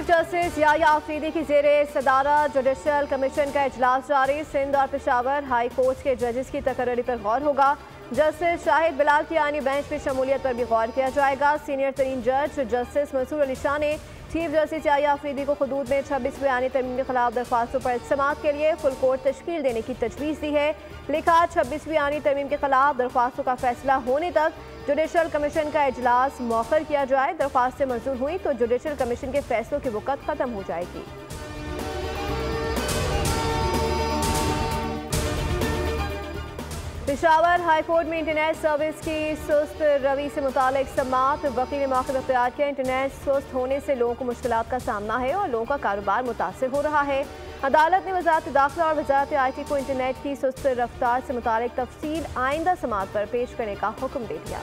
Chief justice Yahya Afridi की ज़ेरे सदारत जुडिशल कमीशन का इजलास जारी। सिंध और पेशावर हाई कोर्ट के जजेस की तकर्री पर गौर होगा। जस्टिस शाहिद बिलाल की आनी बेंच में शमूलियत पर भी गौर किया जाएगा। सीनियर तरीन जज जस्टिस मंसूर अली शाह ने चीफ जस्टिस याह्या अफरीदी को हुदूद में 26वीं आनी तरमीम के खिलाफ दरख्वास्तों पर समाअत के लिए फुल कोर्ट तश्कील देने की तजवीज़ दी है। लिखा 26वीं आनी तरमीम के खिलाफ दरख्वास्तों का फैसला होने तक जुडिशल कमीशन का इजलास मौखर किया जाए। दरख्वास्तें मंजूर हुई तो जुडिशल कमीशन के फैसलों की वक़्त ख़त्म हो जाएगी। पेशावर हाई कोर्ट में इंटरनेट सर्विस की सुस्त रवि से मुतालिक समाअत। वकील ने मौक़िफ़ इख्तियार किया। इंटरनेट सुस्त होने से लोगों को मुश्किलात का सामना है और लोगों का कारोबार मुतासिर हो रहा है। अदालत ने वज़ारत दाखिला और वज़ारत IT को इंटरनेट की सुस्त रफ्तार से मुतालिक तफसील आइंदा समाअत पर पेश करने का हुक्म दे दिया।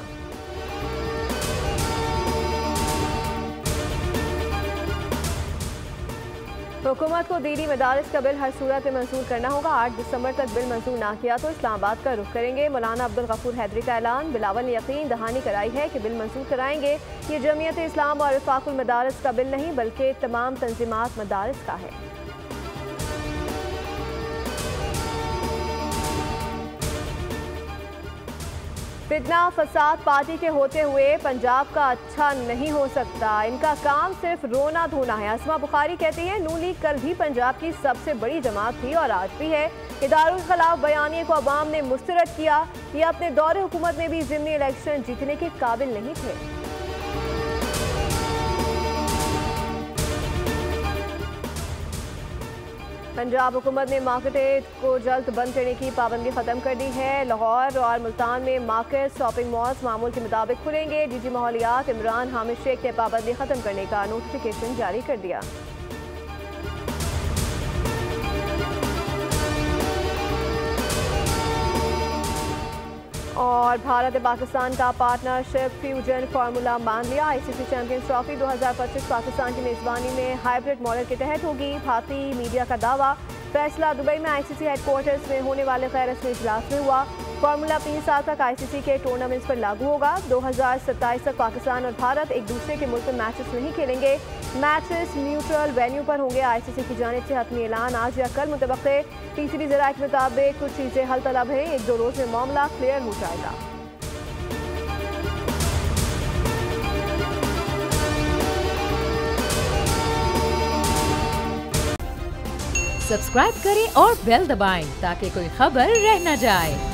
हुकूमत को दीनी मदारिस का बिल हर सूरत में मंजूर करना होगा। 8 दिसंबर तक बिल मंजूर ना किया तो इस्लामाबाद का रुख करेंगे। मौलाना अब्दुल गफूर हैदरी का ऐलान। बिलावल ने यकीन दहानी कराई है कि बिल मंजूर कराएंगे। ये जमीयत इस्लाम और वफाकुल मदारिस का बिल नहीं बल्कि तमाम तंजीमात मदारिस का है। फितना फसाद पार्टी के होते हुए पंजाब का अच्छा नहीं हो सकता। इनका काम सिर्फ रोना धोना है। अस्मा बुखारी कहती है नून लीग कल भी पंजाब की सबसे बड़ी जमात थी और आज भी है। इदारों के खिलाफ बयानिए को अवाम ने मुस्तरद किया। ये अपने दौरे हुकूमत में भी ज़िमनी इलेक्शन जीतने के काबिल नहीं थे। पंजाब हुकूमत ने मार्केट को जल्द बंद करने की पाबंदी खत्म कर दी है। लाहौर और मुल्तान में मार्केट शॉपिंग मॉल्स मामूल के मुताबिक खुलेंगे। DG माहौलियात इमरान हामिद शेख ने पाबंदी खत्म करने का नोटिफिकेशन जारी कर दिया। और भारत ने पाकिस्तान का पार्टनरशिप फ्यूजन फार्मूला मान लिया। ICC चैंपियंस ट्रॉफी 2025 पाकिस्तान की मेजबानी में हाइब्रिड मॉडल के तहत होगी। भारतीय मीडिया का दावा। फैसला दुबई में ICC हेडक्वार्टर्स में होने वाले गैर रस्मी इजलास में हुआ। फार्मूला 3 साल तक ICC के टूर्नामेंट्स पर लागू होगा। 2027 तक पाकिस्तान और भारत एक दूसरे के मुल्क में मैचेस नहीं खेलेंगे। मैचेस न्यूट्रल वेन्यू पर होंगे। ICC की जानिब से हतमी ऐलान आज या कल मुतवक्के। तीसरी ज़राए के मुताबिक कुछ चीज़ें हल तलब है। 1-2 रोज़ में मामला क्लियर हो जाएगा। सब्सक्राइब करें और बेल दबाएं ताकि कोई खबर रह न जाए।